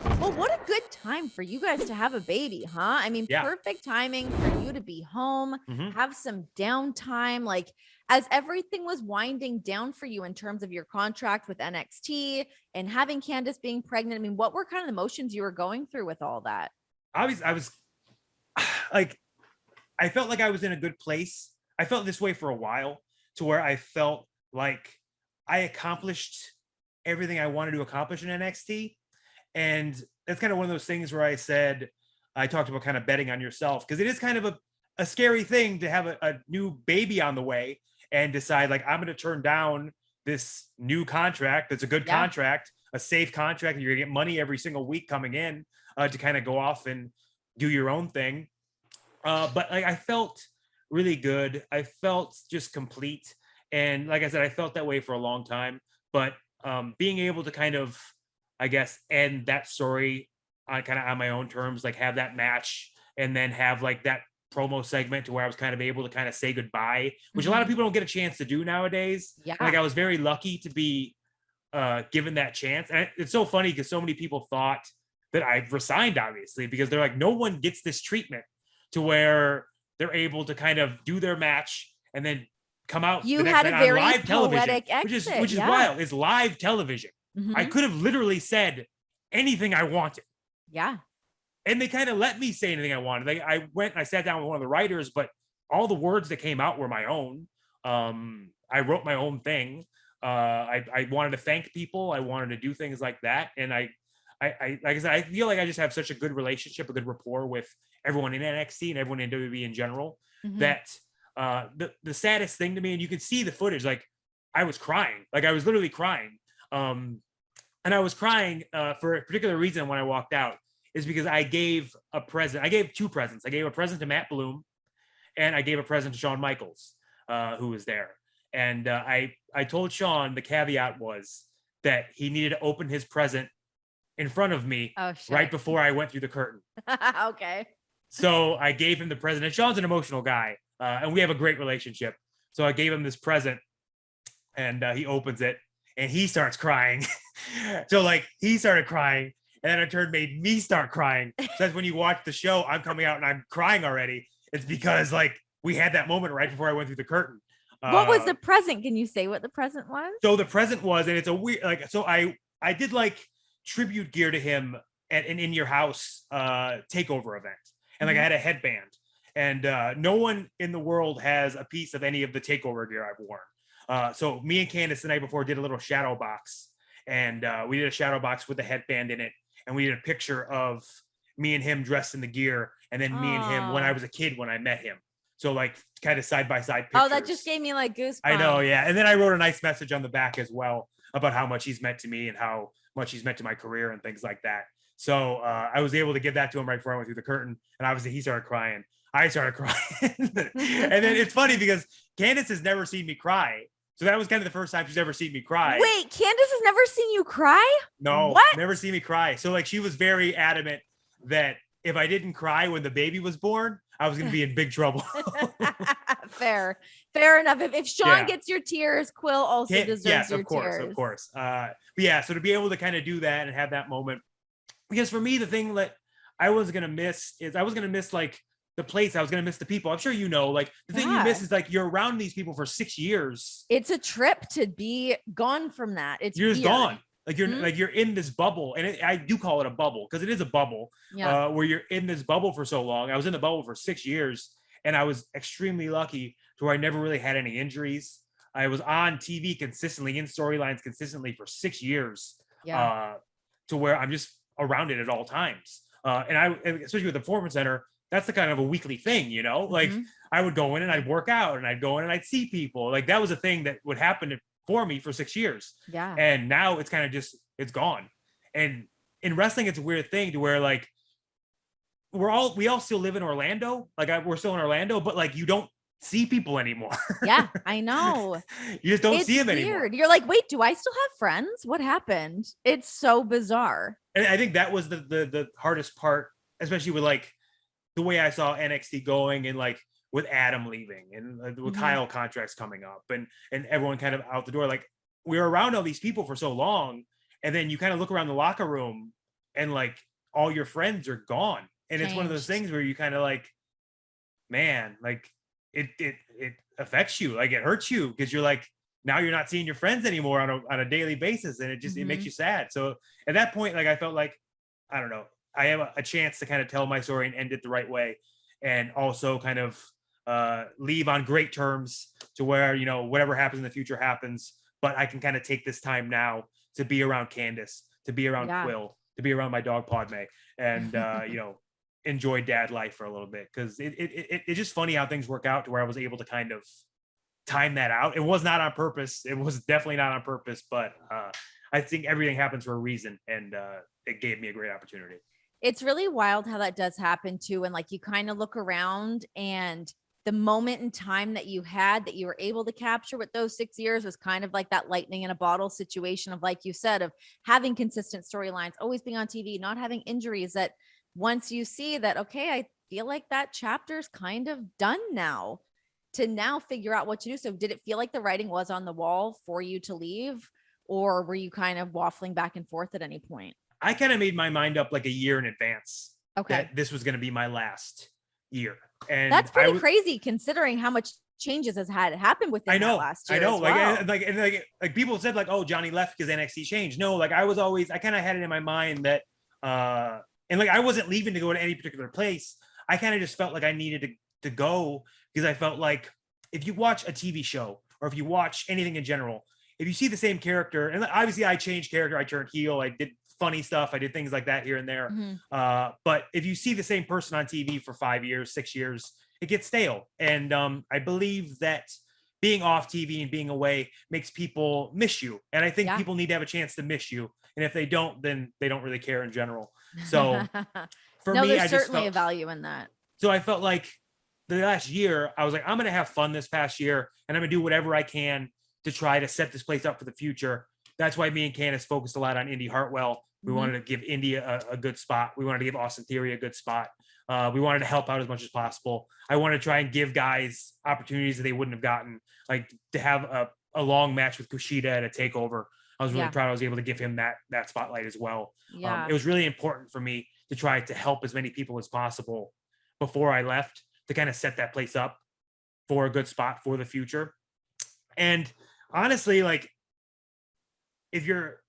Well, what a good time for you guys to have a baby, huh? I mean, Yeah. perfect timing for you to be home, Hmm. have some downtime. Like, as everything was winding down for you in terms of your contract with NXT and having Candace being pregnant, I mean, what were kind of the emotions you were going through with all that? I was like, I felt like I was in a good place. I felt this way for a while, to where I felt like I accomplished everything I wanted to accomplish in NXT. And that's kind of one of those things where I talked about kind of betting on yourself, because it is kind of a scary thing to have a new baby on the way and decide, like, I'm going to turn down this new contract that's a good Yeah. contract, a safe contract, and you're going to get money every single week coming in, to kind of go off and do your own thing. But like, I felt really good. I felt just complete. And like I said, I felt that way for a long time. But being able to kind of, I guess, end that story on kind of on my own terms, like have that match and then have like that promo segment to where I was kind of able to kind of say goodbye, which a lot of Mhm. people don't get a chance to do nowadays. And like, Yeah. I was very lucky to be given that chance. And it's so funny because so many people thought that I resigned, obviously, because they're like, no one gets this treatment to where they're able to kind of do their match and then come out the You next had a night on very live television, poetic which is exit. which is Yeah. wild. It's live television. I Mhm. could have literally said anything I wanted, Yeah. and they kind of let me say anything I wanted. Like, I went and I sat down with one of the writers, but all the words that came out were my own. I wrote my own thing. I wanted to thank people. I wanted to do things like that, and I like I said, I feel like I just have such a good relationship, a good rapport with everyone in NXT and everyone in WWE in general, Mhm. that the saddest thing to me, and you could see the footage, like, I was crying, like I was literally crying. Um, and I was crying for a particular reason when I walked out, is because I gave a present. I gave two presents. I gave a present to Matt Bloom, and I gave a present to Shawn Michaels, who was there. And I told Shawn the caveat was that he needed to open his present in front of me Oh, right shit. before I went through the curtain. Okay. So I gave him the present. And Sean's an emotional guy, and we have a great relationship. So I gave him this present, and he opens it, and he starts crying. So like, he started crying, and then it turned made me start crying. So that's when you watch the show, I'm coming out and I'm crying already. It's because, like, we had that moment right before I went through the curtain. What was Uh, the present? Can you say what the present was? so the present was, and it's a weird, like, so I did like tribute gear to him at an In Your House takeover event, and like I Mhm. had a headband, and no one in the world has a piece of any of the takeover gear I've worn. So me and Candace the night before did a little shadow box, and we did a shadow box with the headband in it, and we did a picture of me and him dressed in the gear, and then me and him when I Oh. was a kid when I met him. So like, kind of side by side Oh, that just pictures. gave me like I know, goosebumps. yeah. And then I wrote a nice message on the back as well about how much he's meant to me and how much he's meant to my career and things like that. So I was able to give that to him right before I went through the curtain, and obviously he started crying. I started crying, and then it's funny because Candace has never seen me cry, so that was kind of the first time she's ever seen me cry. Wait, Candace has never seen you cry? No, What? never seen me cry. So like, she was very adamant that if I didn't cry when the baby was born, I was going to be in big trouble. Fair. Fair enough. If Sean Yeah. gets your tears, Quill also Can't, deserves yes, your of course, of tears. course. But yeah, so to be able to kind of do that and have that moment, because for me, the thing that I was gonna miss is I was gonna miss like the place. I was gonna miss the people. I'm sure you know, like, the thing you miss Yeah. is like, you're around these people for 6 years. It's a trip to be gone from that. It's You're just weird. gone. Hmm? Like, you're in this bubble, and I do call it a bubble because it is a bubble, Yeah. where you're in this bubble for so long. I was in the bubble for 6 years, and I was extremely lucky to where I never really had any injuries. I was on TV consistently, in storylines consistently for 6 years, Yeah. uh, to where I'm just around it at all times. And especially with the performance center, that's the kind of a weekly thing, you know. Like, Mhm. I would go in and I'd work out, and I'd go in and I'd see people. Like, that was a thing that would happen for me for 6 years, Yeah. and now it's kind of just, it's gone. And in wrestling, it's a weird thing to where, like, we all still live in Orlando. Like, we're still in Orlando, but like, you don't see people anymore. Yeah, I know. You just don't see It's them anymore. weird. You're like, wait, do I still have friends? What happened? It's so bizarre. And I think that was the hardest part, especially with like the way I saw NXT going, and like with Adam leaving, and with Mhm. Kyle contracts coming up, and everyone kind of out the door. Like, we were around all these people for so long, and then you kind of look around the locker room, and like all your friends are gone. And it's one of those Changed. things where you kind of like, man, like it affects you, like it hurts you because you're like, now you're not seeing your friends anymore on a daily basis, and it makes you sad. So at that point, like I felt like, I don't know, I have a chance to kind of tell my story and end it the right way, and also kind of leave on great terms to where, you know, whatever happens in the future happens, but I can kind of take this time now to be around Candace, to be around Yeah. Quill, to be around my dog Padme, and you know, enjoy dad life for a little bit, because it's just funny how things work out to where I was able to kind of time that out. It was not on purpose. It was definitely not on purpose, but I think everything happens for a reason, and it gave me a great opportunity. It's really wild how that does happen too. And like you kind of look around, and the moment in time that you had that you were able to capture with those 6 years was kind of like that lightning in a bottle situation of, like you said, of having consistent storylines, always being on TV, not having injuries. That once you see that, okay, I feel like that chapter's kind of done now, to now figure out what to do. So did it feel like the writing was on the wall for you to leave, or were you kind of waffling back and forth at any point? I kind of made my mind up like a year in advance Okay. that this was going to be my last year. And That's pretty crazy considering how much changes has had happened within that last year. I know, as well. like people said like, oh, Johnny left because NXT changed. No, like I kind of had it in my mind that and like I wasn't leaving to go to any particular place. I kind of just felt like I needed to go, because I felt like if you watch a TV show or if you watch anything in general, if you see the same character, and obviously I changed character, I turned heel, I did funny stuff, I did things like that here and there. But if you see the same person on TV for 5 years, 6 years, it gets stale. And I believe that being off TV and being away makes people miss you. And I think people need to have a chance to miss you. And if they don't, then they don't really care in general. So for me, there's I just certainly felt a value in that. So I felt like the last year, I was like, I'm going to have fun this past year, and I'm going to do whatever I can to try to set this place up for the future. That's why me and Candace focused a lot on Indy Hartwell. We wanted to give Indy a good spot. We wanted to give Austin Theory a good spot. We wanted to help out as much as possible. I wanted to try and give guys opportunities that they wouldn't have gotten, like to have a long match with Kushida at a takeover. I was really proud I was able to give him that spotlight as well. It was really important for me to try to help as many people as possible before I left, to kind of set that place up for a good spot for the future. And honestly, like if you're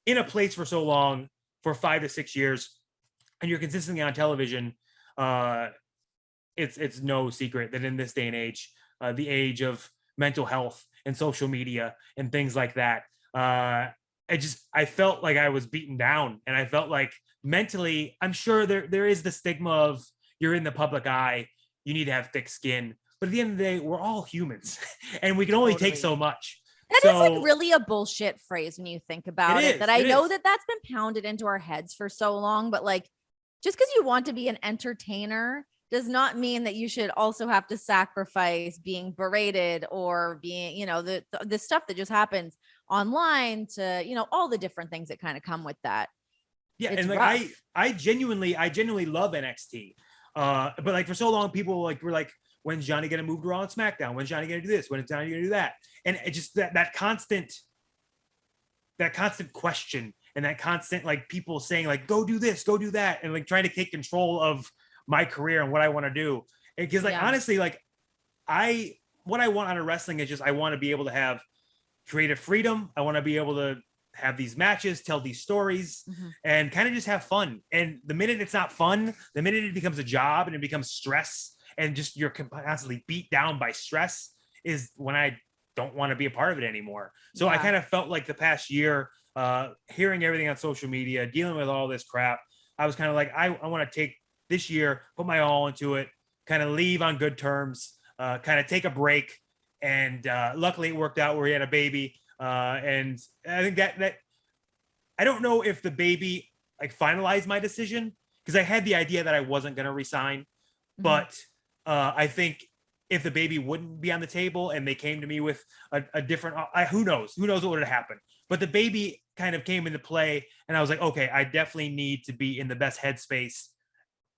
in a place for so long, for 5 to 6 years, and you're consistently on television, it's no secret that in this day and age, the age of mental health and social media and things like that, I felt like I was beaten down, and I felt like mentally, I'm sure there is the stigma of, you're in the public eye, you need to have thick skin. But at the end of the day, we're all humans and we can only take so much. That is like really a bullshit phrase when you think about it. That I know that that's been pounded into our heads for so long, but like, just because you want to be an entertainer does not mean that you should also have to sacrifice being berated or being, you know, the stuff that just happens online, to, you know, all the different things that kind of come with that. Yeah. It's and like rough. I genuinely love NXT. But like for so long, people were like, when's Johnny gonna move to Raw and SmackDown? When's Johnny gonna do this? When's Johnny gonna do that? And it just that constant question, and that constant like people saying like, go do this, go do that, and like trying to take control of my career and what I want to do. Because like honestly, like what I want out of wrestling is just, I want to be able to have creative freedom. I want to be able to have these matches, tell these stories, and kind of just have fun. And the minute it's not fun, the minute it becomes a job and it becomes stress, and just you're constantly beat down by stress, is when I don't want to be a part of it anymore. So I kind of felt like the past year, hearing everything on social media, dealing with all this crap, I was kind of like, I want to take this year, put my all into it, kind of leave on good terms, kind of take a break. And luckily it worked out where he had a baby. And I think that I don't know if the baby like finalized my decision, because I had the idea that I wasn't going to resign, but I think if the baby wouldn't be on the table and they came to me with a different, who knows what would have happened. But the baby kind of came into play, and I was like, okay, I definitely need to be in the best headspace,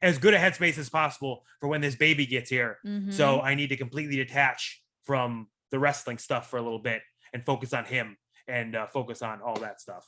as good a headspace as possible for when this baby gets here. So I need to completely detach from the wrestling stuff for a little bit and focus on him and focus on all that stuff.